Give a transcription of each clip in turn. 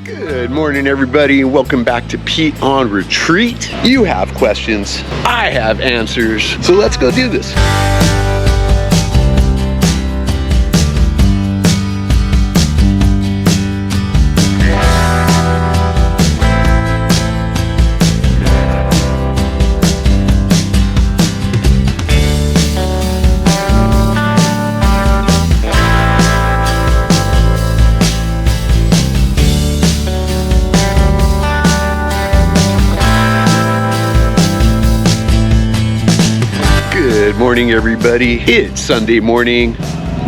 Good morning, everybody, and welcome back to Pete on Retreat. You have questions, I have answers, so let's go do this. Good morning, everybody. It's Sunday morning,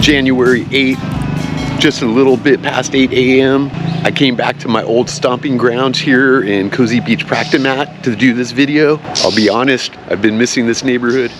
January 8th, just a little bit past 8 a.m. I came back to my old stomping grounds here in Cozy Beach Practimat to do this video. I'll be honest, I've been missing this neighborhood.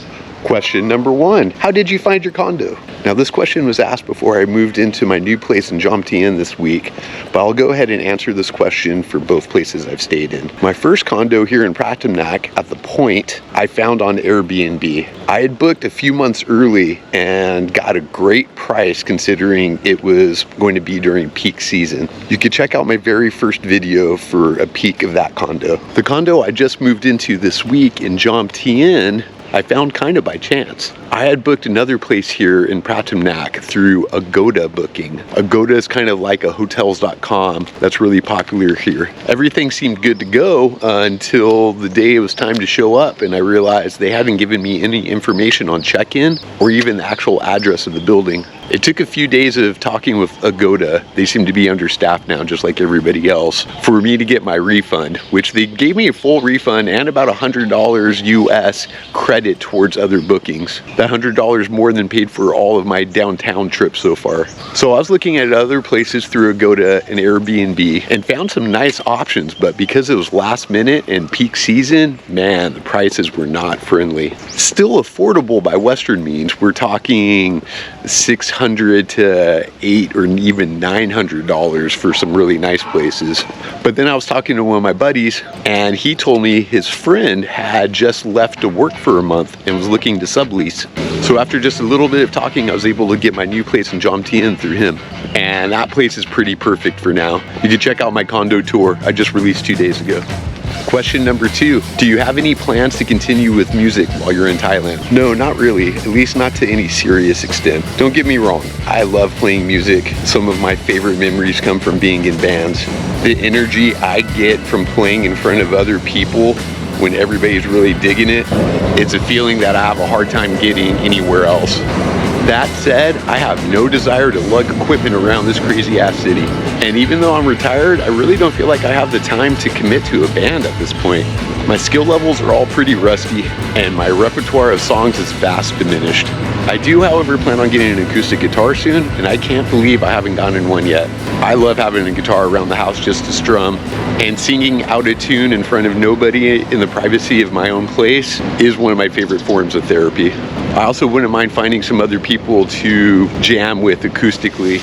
Question number one, how did you find your condo? Now, this question was asked before I moved into my new place in Jomtien this week, but I'll go ahead and answer this question for both places I've stayed in. My first condo here in Pratumnak at the Point, I found on Airbnb. I had booked a few months early and got a great price considering it was going to be during peak season. You could check out my very first video for a peek of that condo. The condo I just moved into this week in Jomtien, I found kind of by chance. I had booked another place here in Pratumnak through Agoda booking. Agoda is kind of like a hotels.com that's really popular here. Everything seemed good to go until the day it was time to show up, and I realized they hadn't given me any information on check-in or even the actual address of the building. It took a few days of talking with Agoda, they seem to be understaffed now just like everybody else, for me to get my refund, which they gave me a full refund and about $100 US credit towards other bookings. That $100 more than paid for all of my downtown trips so far. So I was looking at other places through Agoda and Airbnb and found some nice options, but because it was last minute and peak season, man, the prices were not friendly. Still affordable by Western means. We're talking $600 to $800 or even $900 for some really nice places. But then I was talking to one of my buddies and he told me his friend had just left to work for a month and was looking to sublease. So after just a little bit of talking, I was able to get my new place in Jomtien through him. And that place is pretty perfect for now. You can check out my condo tour I just released 2 days ago. Question number two, do you have any plans to continue with music while you're in Thailand? No, not really, at least not to any serious extent. Don't get me wrong, I love playing music. Some of my favorite memories come from being in bands. The energy I get from playing in front of other people when everybody's really digging it, it's a feeling that I have a hard time getting anywhere else. That said, I have no desire to lug equipment around this crazy ass city. And even though I'm retired, I really don't feel like I have the time to commit to a band at this point. My skill levels are all pretty rusty, and my repertoire of songs is vast diminished. I do, however, plan on getting an acoustic guitar soon, and I can't believe I haven't gotten one yet. I love having a guitar around the house just to strum, and singing out of tune in front of nobody in the privacy of my own place is one of my favorite forms of therapy. I also wouldn't mind finding some other people to jam with acoustically.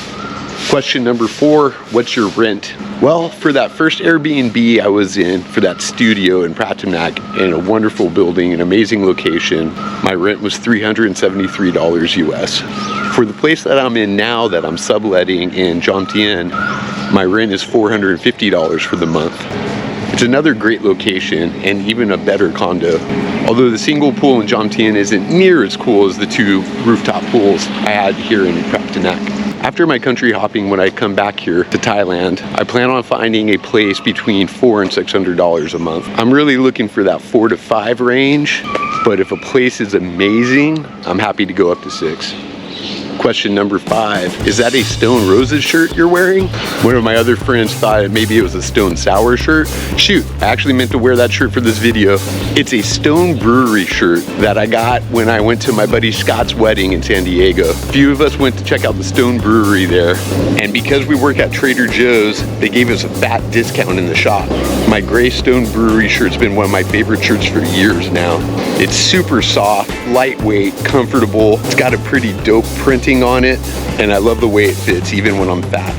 Question number four, what's your rent? Well, for that first Airbnb I was in, for that studio in Pratumnak, in a wonderful building, an amazing location, my rent was $373 US. For the place that I'm in now that I'm subletting in Jomtien, my rent is $450 for the month. It's another great location and even a better condo. Although the single pool in Jomtien isn't near as cool as the two rooftop pools I had here in Pratumnak. After my country hopping, when I come back here to Thailand, I plan on finding a place between $400 and $600 a month. I'm really looking for that 4 to 5 range, but if a place is amazing, I'm happy to go up to 6. Question number 5, is that a Stone Roses shirt you're wearing? One of my other friends thought maybe it was a Stone Sour shirt. Shoot, I actually meant to wear that shirt for this video. It's a Stone Brewery shirt that I got when I went to my buddy Scott's wedding in San Diego. A few of us went to check out the Stone Brewery there, and because we work at Trader Joe's, they gave us a fat discount in the shop. My gray Stone Brewery shirt's been one of my favorite shirts for years now. It's super soft, lightweight, comfortable. It's got a pretty dope printing on it, and I love the way it fits even when I'm fat.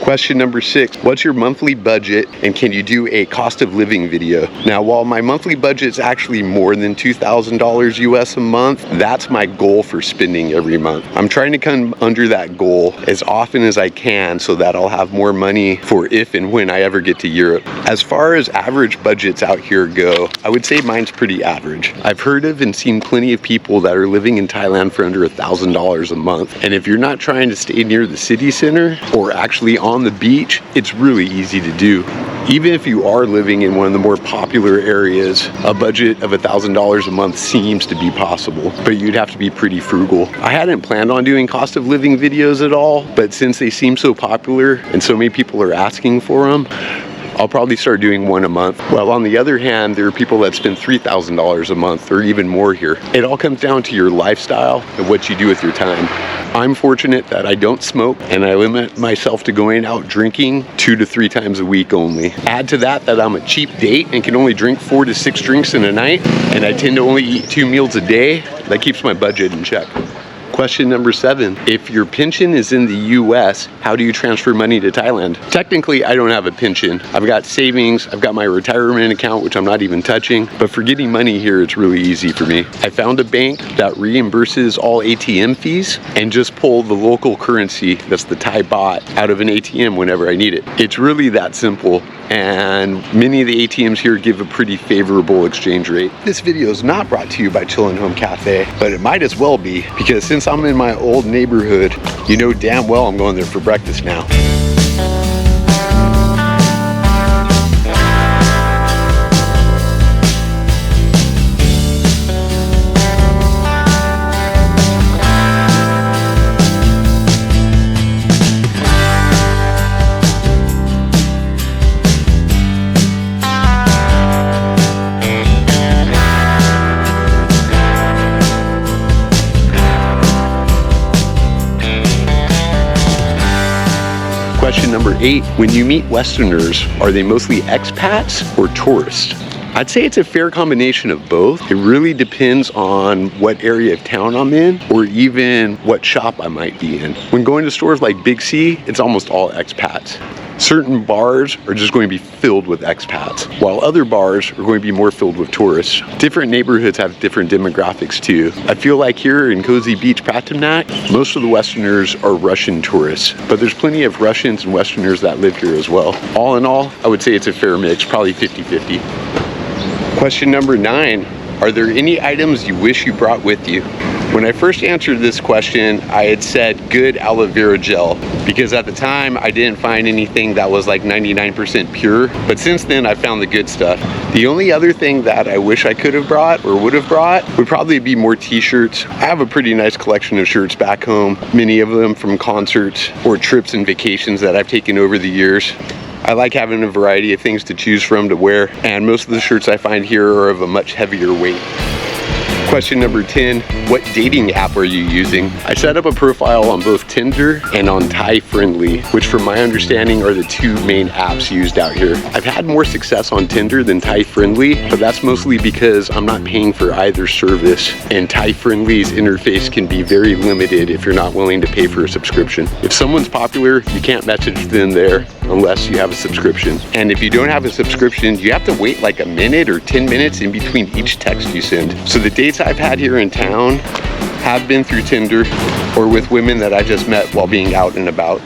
Question number 6, what's your monthly budget and can you do a cost of living video? Now, while my monthly budget is actually more than $2,000 US a month, that's my goal for spending every month. I'm trying to come under that goal as often as I can so that I'll have more money for if and when I ever get to Europe. As far as average budgets out here go, I would say mine's pretty average. I've heard of and seen plenty of people that are living in Thailand for under $1,000 a month. And if you're not trying to stay near the city center or actually on the beach, it's really easy to do. Even if you are living in one of the more popular areas, a budget of $1,000 a month seems to be possible, but you'd have to be pretty frugal. I hadn't planned on doing cost of living videos at all, but since they seem so popular and so many people are asking for them, I'll probably start doing one a month. Well, on the other hand, there are people that spend $3,000 a month or even more here. It all comes down to your lifestyle and what you do with your time. I'm fortunate that I don't smoke and I limit myself to going out drinking 2 to 3 times a week only. Add to that I'm a cheap date and can only drink 4 to 6 drinks in a night, and I tend to only eat 2 meals a day. That keeps my budget in check. Question number 7, if your pension is in the US, how do you transfer money to Thailand? Technically, I don't have a pension. I've got savings, I've got my retirement account, which I'm not even touching, but for getting money here, it's really easy for me. I found a bank that reimburses all ATM fees and just pull the local currency, that's the Thai baht, out of an ATM whenever I need it. It's really that simple. And many of the ATMs here give a pretty favorable exchange rate. This video is not brought to you by Chillin' Home Cafe, but it might as well be, because since I'm in my old neighborhood, you know damn well I'm going there for breakfast now. Question number 8, when you meet Westerners, are they mostly expats or tourists? I'd say it's a fair combination of both. It really depends on what area of town I'm in or even what shop I might be in. When going to stores like Big C, it's almost all expats. Certain bars are just going to be filled with expats, while other bars are going to be more filled with tourists. Different neighborhoods have different demographics too. I feel like here in Cozy Beach, Pattaya, most of the Westerners are Russian tourists, but there's plenty of Russians and Westerners that live here as well. All in all, I would say it's a fair mix, probably 50-50. Question number 9, are there any items you wish you brought with you? When I first answered this question, I had said good aloe vera gel, because at the time I didn't find anything that was like 99% pure, but since then I found the good stuff. The only other thing that I wish I could have brought or would have brought would probably be more t-shirts. I have a pretty nice collection of shirts back home, many of them from concerts or trips and vacations that I've taken over the years. I like having a variety of things to choose from to wear, and most of the shirts I find here are of a much heavier weight. Question number 10, what dating app are you using? I set up a profile on both Tinder and on Thai Friendly, which from my understanding are the 2 main apps used out here. I've had more success on Tinder than Thai Friendly, but that's mostly because I'm not paying for either service, and Thai Friendly's interface can be very limited if you're not willing to pay for a subscription. If someone's popular, you can't message them there unless you have a subscription. And if you don't have a subscription, you have to wait like a minute or 10 minutes in between each text you send. So the dates I've had here in town have been through Tinder or with women that I just met while being out and about.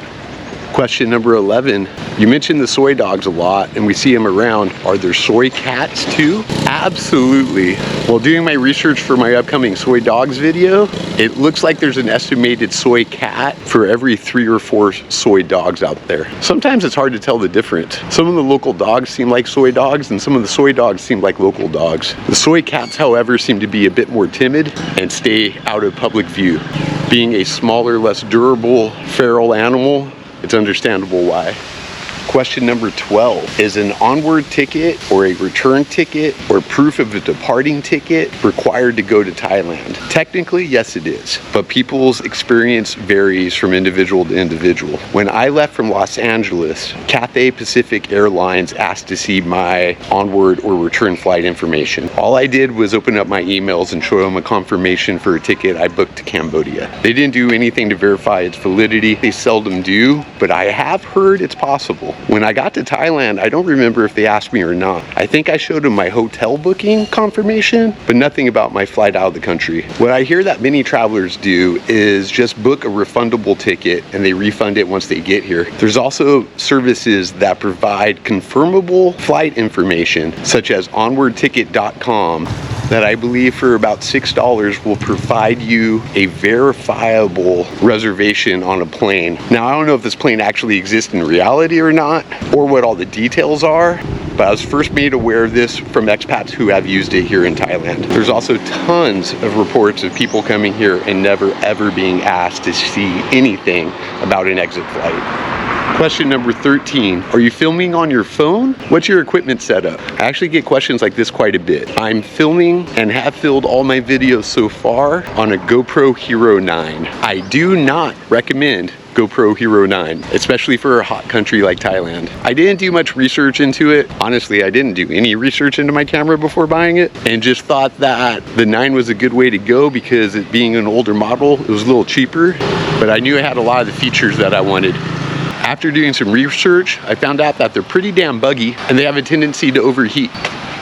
Question number 11, you mentioned the soy dogs a lot and we see them around. Are there soy cats too? Absolutely. While doing my research for my upcoming soy dogs video, it looks like there's an estimated soy cat for every 3 or 4 soy dogs out there. Sometimes it's hard to tell the difference. Some of the local dogs seem like soy dogs and some of the soy dogs seem like local dogs. The soy cats, however, seem to be a bit more timid and stay out of public view. Being a smaller, less durable, feral animal, it's understandable why. Question number 12. Is an onward ticket or a return ticket or proof of a departing ticket required to go to Thailand? Technically, yes it is, but people's experience varies from individual to individual. When I left from Los Angeles, Cathay Pacific Airlines asked to see my onward or return flight information. All I did was open up my emails and show them a confirmation for a ticket I booked to Cambodia. They didn't do anything to verify its validity. They seldom do, but I have heard it's possible. When I got to Thailand, I don't remember if they asked me or not. I think I showed them my hotel booking confirmation, but nothing about my flight out of the country. What I hear that many travelers do is just book a refundable ticket and they refund it once they get here. There's also services that provide confirmable flight information, such as onwardticket.com, that I believe for about $6 will provide you a verifiable reservation on a plane. Now, I don't know if this plane actually exists in reality or not, or what all the details are, but I was first made aware of this from expats who have used it here in Thailand. There's also tons of reports of people coming here and never ever being asked to see anything about an exit flight. Question number 13, are you filming on your phone? What's your equipment setup? I actually get questions like this quite a bit. I'm filming and have filmed all my videos so far on a GoPro Hero 9. I do not recommend GoPro Hero 9, especially for a hot country like Thailand. I didn't do much research into it. Honestly, I didn't do any research into my camera before buying it, and just thought that the 9 was a good way to go because it being an older model, it was a little cheaper, but I knew it had a lot of the features that I wanted. After doing some research, I found out that they're pretty damn buggy and they have a tendency to overheat.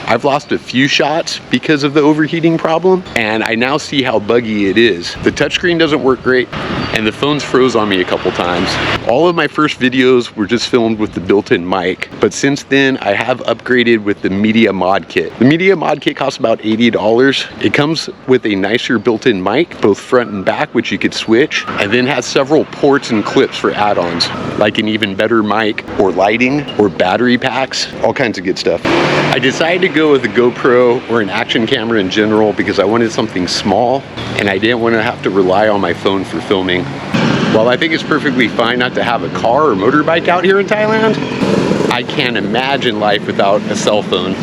I've lost a few shots because of the overheating problem, and I now see how buggy it is. The touchscreen doesn't work great, and the phone's froze on me a couple times. All of my first videos were just filmed with the built-in mic, but since then I have upgraded with the Media Mod Kit. The Media Mod Kit costs about $80. It comes with a nicer built-in mic, both front and back, which you could switch, and then has several ports and clips for add-ons, like an even better mic, or lighting, or battery packs, all kinds of good stuff. I decided to go with a GoPro or an action camera in general because I wanted something small and I didn't want to have to rely on my phone for filming. While I think it's perfectly fine not to have a car or motorbike out here in Thailand, I can't imagine life without a cell phone.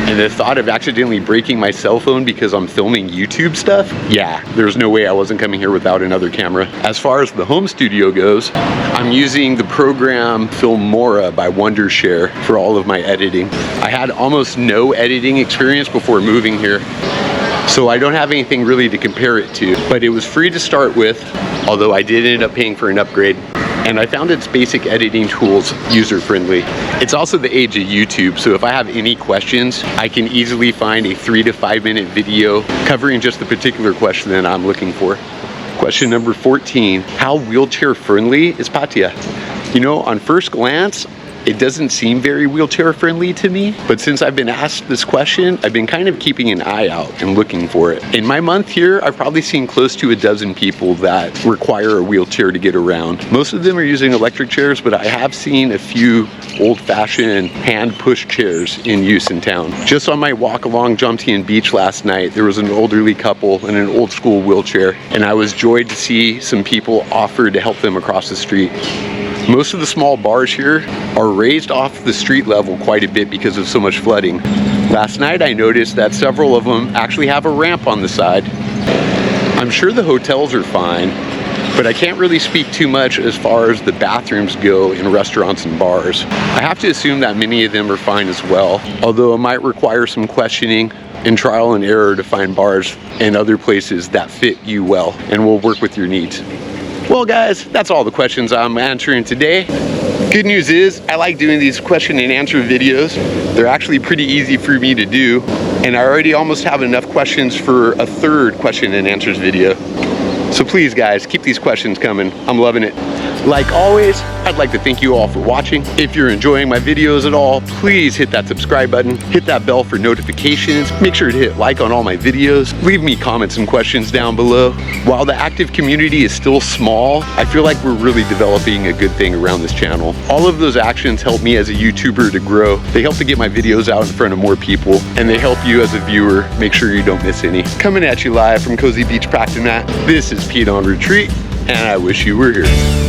And the thought of accidentally breaking my cell phone because I'm filming YouTube stuff, yeah, there's no way I wasn't coming here without another camera. As far as the home studio goes, I'm using the program Filmora by Wondershare for all of my editing. I had almost no editing experience before moving here, so I don't have anything really to compare it to, but it was free to start with, although I did end up paying for an upgrade. And I found its basic editing tools user-friendly. It's also the age of YouTube, so if I have any questions, I can easily find a 3 to 5 minute video covering just the particular question that I'm looking for. Question number 14, how wheelchair friendly is Pattaya? You know, on first glance, it doesn't seem very wheelchair friendly to me, but since I've been asked this question, I've been kind of keeping an eye out and looking for it. In my month here, I've probably seen close to a dozen people that require a wheelchair to get around. Most of them are using electric chairs, but I have seen a few old-fashioned hand-push chairs in use in town. Just on my walk along Jomtien Beach last night, there was an elderly couple in an old-school wheelchair, and I was joyed to see some people offer to help them across the street. Most of the small bars here are raised off the street level quite a bit because of so much flooding. Last night I noticed that several of them actually have a ramp on the side. I'm sure the hotels are fine, but I can't really speak too much as far as the bathrooms go in restaurants and bars. I have to assume that many of them are fine as well, although it might require some questioning and trial and error to find bars and other places that fit you well and will work with your needs. Well guys, that's all the questions I'm answering today. Good news is, I like doing these question and answer videos. They're actually pretty easy for me to do, and I already almost have enough questions for a third question and answers video. So please guys, keep these questions coming. I'm loving it. Like always, I'd like to thank you all for watching. If you're enjoying my videos at all, please hit that subscribe button, hit that bell for notifications, make sure to hit like on all my videos, leave me comments and questions down below. While the active community is still small, I feel like we're really developing a good thing around this channel. All of those actions help me as a YouTuber to grow. They help to get my videos out in front of more people, and they help you as a viewer make sure you don't miss any. Coming at you live from Cozy Beach Practice Mat, this is Pete on Retreat, and I wish you were here.